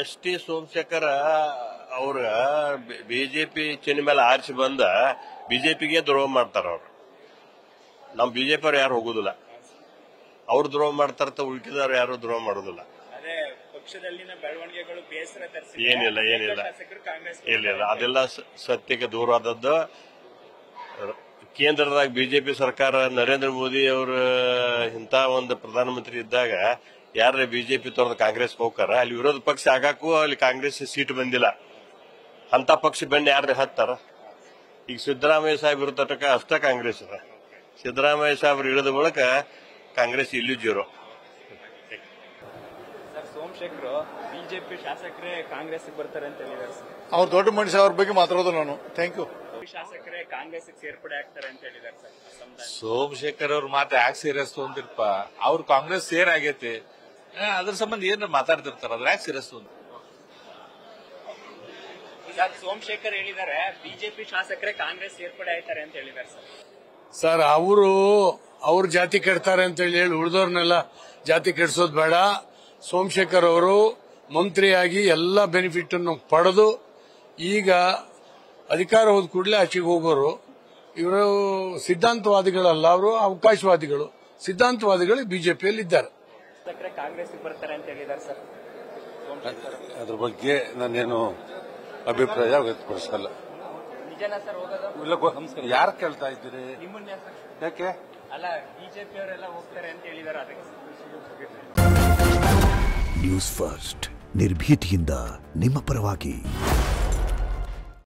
S T Somashekar ಅವ್ರ BJP ಚಿಹ್ನೆ ಮೇಲೆ ಆರಿಸಿ ಬಂದ ಬಿಜೆಪಿಗೆ ದ್ರೋಹ ಮಾಡ್ತಾರ ಅವ್ರು. ನಮ್ ಬಿಜೆಪಿ ಅವ್ರು ಯಾರು ಹೋಗುದಿಲ್ಲ, ಅವ್ರು ದ್ರೋಹ ಮಾಡ್ತಾರ, ಉಳ್ಕಿದವ್ರು ಯಾರು ದ್ರೋಹ ಮಾಡೋದಿಲ್ಲ. ಏನಿಲ್ಲ ಇಲ್ಲ, ಅದೆಲ್ಲ ಸತ್ಯಕ್ಕೆ ದೂರ ಆದದ್ದು. ಕೇಂದ್ರದಾಗ ಬಿಜೆಪಿ ಸರ್ಕಾರ ನರೇಂದ್ರ ಮೋದಿ ಅವ್ರ ಇಂತ ಒಂದು ಪ್ರಧಾನಮಂತ್ರಿ ಇದ್ದಾಗ ಯಾರ ಬಿಜೆಪಿ ತೊರೆದು ಕಾಂಗ್ರೆಸ್ ಹೋಗ್ತಾರ, ಅಲ್ಲಿ ವಿರೋಧ ಪಕ್ಷ ಆಗಾಕು ಅಲ್ಲಿ ಕಾಂಗ್ರೆಸ್ ಸೀಟ್ ಬಂದಿಲ್ಲ. ಅಂತ ಪಕ್ಷ ಬಂದು ಯಾರು ಹತ್ತಾರ? ಈಗ ಸಿದ್ದರಾಮಯ್ಯ ಸಾಹೇಬ್ ಇರತಕ್ಕ ಅಷ್ಟ ಕಾಂಗ್ರೆಸ್ ಅದ. ಸಿದ್ದರಾಮಯ್ಯ ಸಾಹೇಬ್ರು ಇಳಿದ ಬಳಿಕ ಕಾಂಗ್ರೆಸ್ ಇಲ್ಲೂ ಜೀರೋ. ಸೋಮಶೇಖರ್ ಬಿಜೆಪಿ ಶಾಸಕರೇ ಕಾಂಗ್ರೆಸ್ ಬರ್ತಾರೆ ಅಂತ ಹೇಳಿದ್ದಾರೆ. ಅವ್ರ ದೊಡ್ಡ ಮನುಷ್ಯ ಅವ್ರ ಬಗ್ಗೆ ಮಾತಾಡೋದು ನಾನು. Thank you. ಶಾಸಕರೇ ಕಾಂಗ್ರೆಸ್ ಸೇರ್ಪಡೆ ಆಗ್ತಾರೆ ಅಂತ ಹೇಳಿದ್ದಾರೆ ಸರ್. ಸೋಮಶೇಖರ್ ಅವ್ರ ಮಾತು ಯಾಕೆ ಸೀರಿಯಸ್ ತೊಗೊಂಡಿರಪ್ಪ? ಅವ್ರು ಕಾಂಗ್ರೆಸ್ ಸೇರ್ ಆಗೈತಿ, ಅದ್ರ ಸಂಬಂಧ ಏನ್ ಮಾತಾಡ್ತಿರ್ತಾರ, ಅದ್ರ ಯಾಕೆ ಸೀರಿಯಸ್ ತೊಗೊಂಡ್? ಸೋಮಶೇಖರ್ ಹೇಳಿದ್ದಾರೆ ಬಿಜೆಪಿ ಶಾಸಕರೇ ಕಾಂಗ್ರೆಸ್ ಸೇರ್ಪಡೆ ಆಯ್ತಾರೆ ಅಂತ ಹೇಳಿದ್ದಾರೆ ಸರ್. ಅವ್ರ ಜಾತಿ ಕೆಡ್ತಾರೆ ಅಂತ ಹೇಳಿ ಉಳಿದವ್ರನ್ನೆಲ್ಲ ಜಾತಿ ಕೆಡಿಸೋದು ಬೇಡ. ಸೋಮಶೇಖರ್ ಅವರು ಮಂತ್ರಿಯಾಗಿ ಎಲ್ಲ ಬೆನಿಫಿಟ್ ಅನ್ನು ಪಡೆದು ಈಗ ಅಧಿಕಾರ ಹೋದ ಕೂಡಲೇ ಆಚೆಗೆ ಹೋಗೋರು. ಇವರು ಸಿದ್ಧಾಂತವಾದಿಗಳಲ್ಲ, ಅವರು ಅವಕಾಶವಾದಿಗಳು. ಸಿದ್ಧಾಂತವಾದಿಗಳು ಬಿಜೆಪಿಯಲ್ಲಿ ಇದ್ದಾರೆ. ಕಾಂಗ್ರೆಸ್ ಬರ್ತಾರೆ ಅಂತ ಹೇಳಿದ್ದಾರೆ ಸರ್. ಅದ್ರ ಬಗ್ಗೆ ನಾನೇನು ಅಭಿಪ್ರಾಯ ವ್ಯಕ್ತಪಡಿಸಲ್ಲ. ನಿಜನಾ ಸರ್ ಹೋಗೋದು? ಯಾರು ಕೇಳ್ತಾ ಇದ್ದೀರಿ? ನಿಮ್ಮನ್ನ ಯಾಕೆ ಅಲ್ಲ, ಬಿಜೆಪಿ ಅವರೆಲ್ಲ ಹೋಗ್ತಾರೆ ಅಂತ ಹೇಳಿದ್ದಾರೆ. ಅದಕ್ಕೆ ನ್ಯೂಸ್ ಫಸ್ಟ್ ನಿರ್ಭೀತಿಯಿಂದ ನಿಮ್ಮ ಪರವಾಗಿ.